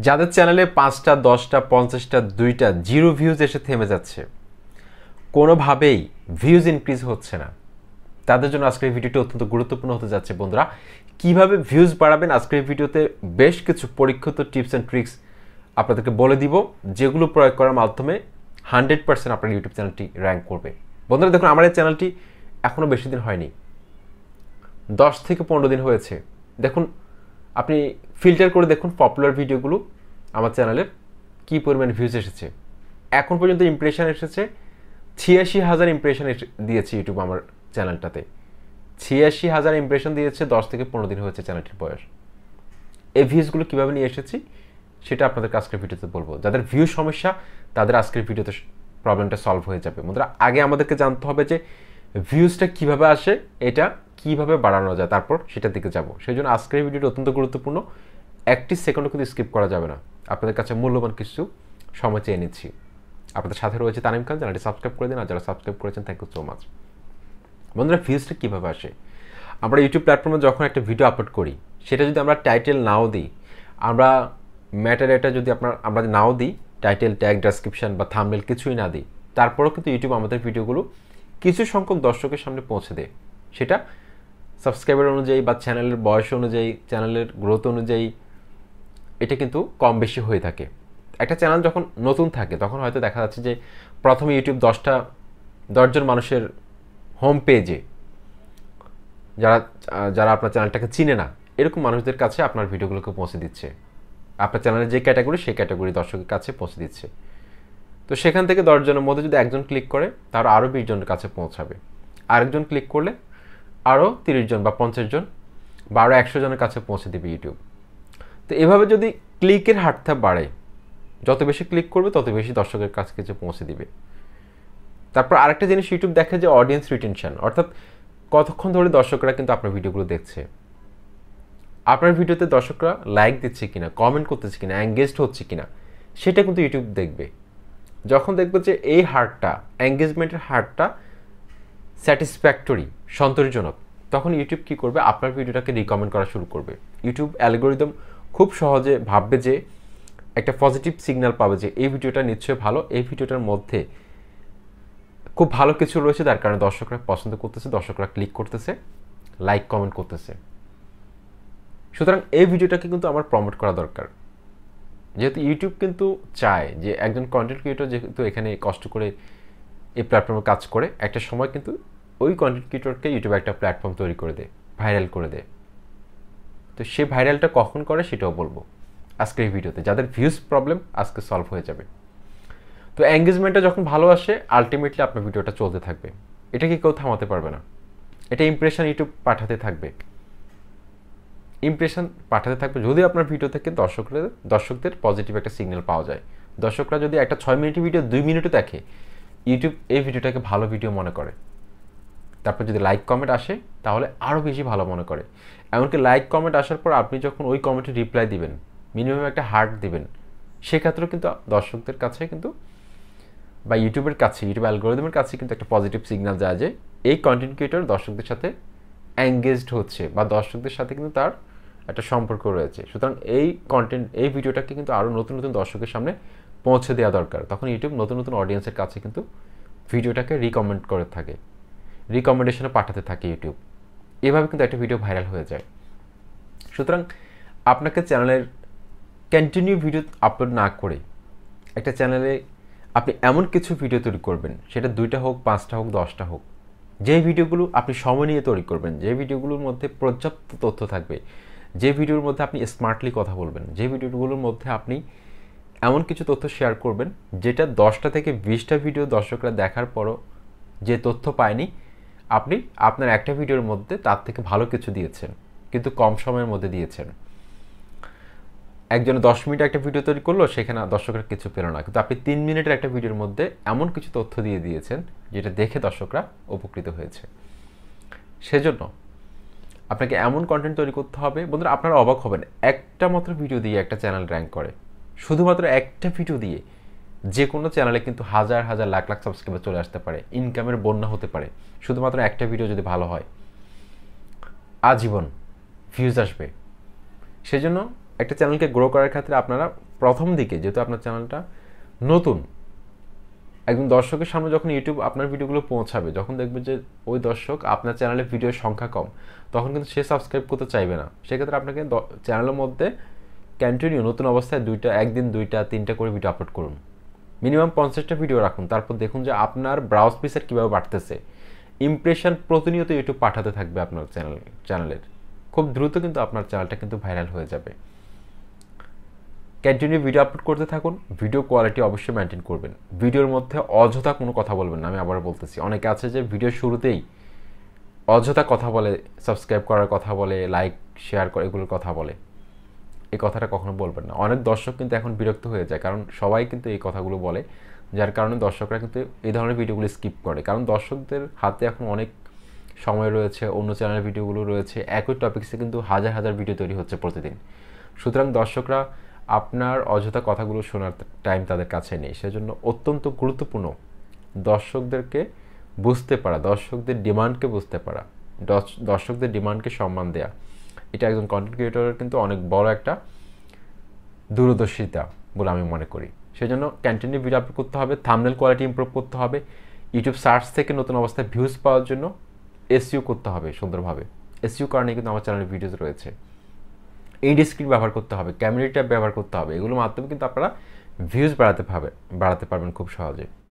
যাদের চ্যানেলে 5টা 10টা 50টা 2টা জিরো ভিউজ এসে থেমে যাচ্ছে, কোনোভাবেই ভিউজ ইনক্রিজ হচ্ছে না, তাদের জন্য আজকের এই ভিডিওটি অত্যন্ত গুরুত্বপূর্ণ হতে যাচ্ছে। বন্ধুরা, কিভাবে ভিউজ বাড়াবেন আজকের এই ভিডিওতে বেশ কিছু পরীক্ষিত টিপস অ্যান্ড ট্রিক্স আপনাদেরকে বলে দিব, যেগুলো প্রয়োগ করার মাধ্যমে 100% আপনার ইউটিউব চ্যানেলটি র্যাঙ্ক করবে। বন্ধুরা দেখুন, আমার এই চ্যানেলটি এখনও বেশি দিন হয়নি, 10 থেকে 15 দিন হয়েছে। দেখুন, আপনি ফিল্টার করে দেখুন পপুলার ভিডিওগুলো আমার চ্যানেলের কী পরিমাণ ভিউজ এসেছে। এখন পর্যন্ত ইমপ্রেশন এসেছে 86,000 ইমপ্রেশন দিয়েছে ইউটিউব আমার চ্যানেলটাতে। 86,000 ইমপ্রেশন দিয়েছে, 10 থেকে 15 দিন হয়েছে চ্যানেলটির বয়স। এই ভিউজগুলো কীভাবে নিয়ে এসেছি সেটা আপনাদের আজকের ভিডিওতে বলবো। যাদের ভিউ সমস্যা তাদের আজকের ভিডিওতে প্রবলেমটা সলভ হয়ে যাবে। বন্ধুরা, আগে আমাদেরকে জানতে হবে যে ভিউজটা কীভাবে আসে, এটা কীভাবে বাড়ানো যায়, তারপর সেটার দিকে যাব। সেই জন্য আজকের এই ভিডিওটা অত্যন্ত গুরুত্বপূর্ণ, একটি সেকেন্ডও কিন্তু স্কিপ করা যাবে না। আপনাদের কাছে মূল্যবান কিছু সময় চেয়ে নিচ্ছি। আপনাদের সাথে রয়েছে তানিম খান, চ্যানেলটি সাবস্ক্রাইব করে দিন, আর যারা সাবস্ক্রাইব করেছেন থ্যাংক ইউ সো মাচ। বন্ধুরা, ভিউজটা কীভাবে আসে? আমরা ইউটিউব প্ল্যাটফর্মে যখন একটা ভিডিও আপলোড করি, সেটা যদি আমরা টাইটেল নাও দিই, আমরা ম্যাটাডাটা যদি আমরা নাও দিই, টাইটেল, ট্যাগ, ডেসক্রিপশন বা থাম্বনেল কিছুই না দিই, তারপরেও কিন্তু ইউটিউব আমাদের ভিডিওগুলো কিছু সংখ্যক দর্শকের সামনে পৌঁছে দেয়। সেটা সাবস্ক্রাইবার অনুযায়ী বা চ্যানেলের বয়স অনুযায়ী, চ্যানেলের গ্রোথ অনুযায়ী এটা কিন্তু কম বেশি হয়ে থাকে। একটা চ্যানেল যখন নতুন থাকে তখন হয়তো দেখা যাচ্ছে যে প্রথমে ইউটিউব 10জন মানুষের হোম পেজে, যারা আপনার চ্যানেলটাকে চিনে না, এরকম মানুষদের কাছে আপনার ভিডিওগুলোকে পৌঁছে দিচ্ছে। আপনার চ্যানেলের যে ক্যাটাগরি, সেই ক্যাটাগরি দর্শকের কাছে পৌঁছে দিচ্ছে। তো সেখান থেকে 10 জনের মধ্যে যদি একজন ক্লিক করে, তার আরও 20 জনের কাছে পৌঁছাবে। আরেকজন ক্লিক করলে আরও 30 জন বা 50 জন বা আরও 100 জনের কাছে পৌঁছে দেবে ইউটিউব। তো এভাবে যদি ক্লিকের হারটা বাড়ে, যত বেশি ক্লিক করবে তত বেশি দর্শকের কাছে পৌঁছে দিবে। তারপর আরেকটা জিনিস ইউটিউব দেখে যে অডিয়েন্স রিটেনশন, অর্থাৎ কতক্ষণ ধরে দর্শকরা কিন্তু আপনার ভিডিওগুলো দেখছে, আপনার ভিডিওতে দর্শকরা লাইক দিচ্ছে কিনা, কমেন্ট করতেছে কিনা, এঙ্গেজড হচ্ছে কিনা, সেটা কিন্তু ইউটিউব দেখবে। যখন দেখবে যে এই হারটা, এঙ্গেজমেন্টের হারটা স্যাটিসফ্যাক্টরি, সন্তোষজনক, তখন ইউটিউব কী করবে? আপনার ভিডিওটাকে রিকমেন্ড করা শুরু করবে। ইউটিউব অ্যালগোরিদম খুব সহজে ভাববে যে একটা পজিটিভ সিগন্যাল পাবে যে এই ভিডিওটা নিশ্চয়ই ভালো, এই ভিডিওটার মধ্যে খুব ভালো কিছু রয়েছে, তার কারণে দর্শকরা পছন্দ করতেছে, দর্শকরা ক্লিক করতেছে, লাইক কমেন্ট করতেছে। সুতরাং এই ভিডিওটাকে কিন্তু আমার প্রমোট করা দরকার, যেহেতু ইউটিউব কিন্তু চায় যে একজন কন্টেন্ট ক্রিয়েটর যেহেতু এখানে কষ্ট করে এই প্ল্যাটফর্মে কাজ করে, একটা সময় কিন্তু ওই কন্টেন্ট ক্রিয়েটরকে ইউটিউবে একটা প্ল্যাটফর্ম তৈরি করে দেয়, ভাইরাল করে দেয়। তো সেই ভাইরালটা কখন করে সেটাও বলবো আজকের এই ভিডিওতে। যাদের ভিউজ প্রবলেম আজকে সলভ হয়ে যাবে। তো এঙ্গেজমেন্টটা যখন ভালো আসে, আলটিমেটলি আপনার ভিডিওটা চলতে থাকবে, এটাকে কেউ থামাতে পারবে না। এটা ইমপ্রেশন ইউটিউব পাঠাতে থাকবে, ইমপ্রেশন পাঠাতে থাকবে। যদি আপনার ভিডিও থেকে দর্শকদের পজিটিভ একটা সিগন্যাল পাওয়া যায়, দর্শকরা যদি একটা 6 মিনিটের ভিডিও 2 মিনিটও দেখে, ইউটিউব এই ভিডিওটাকে ভালো ভিডিও মনে করে। তারপর যদি লাইক কমেন্ট আসে তাহলে আরও বেশি ভালো মনে করে। এমনকি লাইক কমেন্ট আসার পর আপনি যখন ওই কমেন্টে রিপ্লাই দিবেন, মিনিমাম একটা হার্ট দিবেন, সেক্ষেত্রেও কিন্তু দর্শকদের কাছে কিন্তু বা ইউটিউবের কাছে, ইউটিউব অ্যালগোরিদমের কাছে কিন্তু একটা পজিটিভ সিগন্যাল যায় যে এই কন্টেন্ট ক্রিয়েটর দর্শকদের সাথে এঙ্গেজড হচ্ছে বা দর্শকদের সাথে কিন্তু তার একটা সম্পর্ক রয়েছে। সুতরাং এই ভিডিওটাকে কিন্তু আরও নতুন নতুন দর্শকের সামনে পৌঁছে দেওয়া দরকার। তখন ইউটিউব নতুন নতুন অডিয়েন্সের কাছে কিন্তু ভিডিওটাকে রিকমেন্ড করে থাকে, রিকমেন্ডেশনে পাঠাতে থাকে ইউটিউব। এভাবে কিন্তু একটা ভিডিও ভাইরাল হয়ে যায়। সুতরাং আপনাকে চ্যানেলের কন্টিনিউ ভিডিও আপলোড না করে একটা চ্যানেলে আপনি এমন কিছু ভিডিও তৈরি করবেন, সেটা 2টা হোক, 5টা হোক, 10টা হোক, যে ভিডিওগুলো আপনি সময় নিয়ে তৈরি করবেন, যে ভিডিওগুলোর মধ্যে পর্যাপ্ত তথ্য থাকবে, যে ভিডিওর মধ্যে আপনি স্মার্টলি কথা বলবেন, যে ভিডিওগুলোর মধ্যে আপনি এমন কিছু তথ্য শেয়ার করবেন যেটা 10টা থেকে 20টা ভিডিও দর্শকরা দেখার পরও যে তথ্য পায়নি, আপনি আপনার একটা ভিডিওর মধ্যে তার থেকে ভালো কিছু দিয়েছেন, কিন্তু কম সময়ের মধ্যে দিয়েছেন। একজনে 10 মিনিট একটা ভিডিও তৈরি করলো, সেখানে দর্শকরা কিছু পেল না, কিন্তু আপনি 3 মিনিটের একটা ভিডিওর মধ্যে এমন কিছু তথ্য দিয়ে দিয়েছেন যেটা দেখে দর্শকরা উপকৃত হয়েছে। সেজন্য আপনাকে এমন কন্টেন্ট তৈরি করতে হবে। বন্ধুরা, আপনারা অবাক হবেন, একটা মাত্র ভিডিও দিয়ে একটা চ্যানেল র্যাঙ্ক করে। শুধুমাত্র একটা ভিডিও দিয়ে যে কোনো চ্যানেলে কিন্তু হাজার হাজার লাখ লাখ সাবস্ক্রাইবার চলে আসতে পারে, ইনকামের বন্যা হতে পারে। শুধুমাত্র একটা ভিডিও যদি ভালো হয়, আজীবন ভিউজ আসবে। সেজন্য একটা চ্যানেলকে গ্রো করার ক্ষেত্রে আপনারা প্রথম দিকে যেহেতু আপনার চ্যানেলটা নতুন, একজন দর্শকের সামনে যখন ইউটিউব আপনার ভিডিওগুলো পৌঁছাবে, যখন দেখবে যে ওই দর্শক আপনার চ্যানেলে ভিডিওর সংখ্যা কম, তখন কিন্তু সে সাবস্ক্রাইব করতে চাইবে না। সেক্ষেত্রে আপনাকে চ্যানেলের মধ্যে কন্টিনিউ নতুন অবস্থায় একদিন 2টা 3টা করে ভিডিও আপলোড করুন, মিনিমাম 50টা ভিডিও রাখুন। তারপর দেখুন যে আপনার ব্রাউজ পিসের কীভাবে বাড়তেছে। ইমপ্রেশন প্রতিনিয়ত ইউটিউব পাঠাতে থাকবে আপনার চ্যানেলের, খুব দ্রুত কিন্তু আপনার চ্যানেলটা কিন্তু ভাইরাল হয়ে যাবে। কন্টিনিউ ভিডিও আপলোড করতে থাকুন, ভিডিও কোয়ালিটি অবশ্যই মেনটেন করবেন। ভিডিওর মধ্যে অযথা কোনো কথা বলবেন না। আমি আবার বলতেছি, অনেকে আছে যে ভিডিও শুরুতেই অযথা কথা বলে, সাবস্ক্রাইব করার কথা বলে, লাইক শেয়ার করে, এগুলোর কথা বলে। এই কথাটা কখনো বলবেন না। অনেক দর্শক কিন্তু এখন বিরক্ত হয়ে যায়, কারণ সবাই কিন্তু এই কথাগুলো বলে, যার কারণে দর্শকরা কিন্তু এই ধরনের ভিডিওগুলো স্কিপ করে। কারণ দর্শকদের হাতে এখন অনেক সময় রয়েছে, অন্য চ্যানেলের ভিডিওগুলো রয়েছে, একই টপিক্সে কিন্তু হাজার হাজার ভিডিও তৈরি হচ্ছে প্রতিদিন। সুতরাং দর্শকরা আপনার অযথা কথাগুলো শোনার টাইম তাদের কাছে নেই। সেজন্য অত্যন্ত গুরুত্বপূর্ণ দর্শকদেরকে বুঝতে পারা, দর্শকদের ডিমান্ডকে বুঝতে পারা, দর্শকদের ডিমান্ডকে সম্মান দেয়া। এটা একজন কন্টেন্ট ক্রিয়েটরের কিন্তু অনেক বড় একটা দূরদর্শিতা বলে আমি মনে করি। সেজন্য কন্টিনিউ ভিডিও আপলোড করতে হবে, থাম্বনেল কোয়ালিটি ইমপ্রুভ করতে হবে, ইউটিউব সার্চ থেকে নতুন অবস্থায় ভিউজ পাওয়ার জন্য এসইও করতে হবে সুন্দরভাবে। এসইও কারণে কিন্তু আমার চ্যানেলে ভিডিওস রয়েছে। এন্ড স্ক্রিন ব্যবহার করতে হবে, ক্যামেরা ট্যাব ব্যবহার করতে হবে। এগুলোর মাধ্যমে কিন্তু আপনারা ভিউজ বাড়াতে পারবেন খুব সহজে।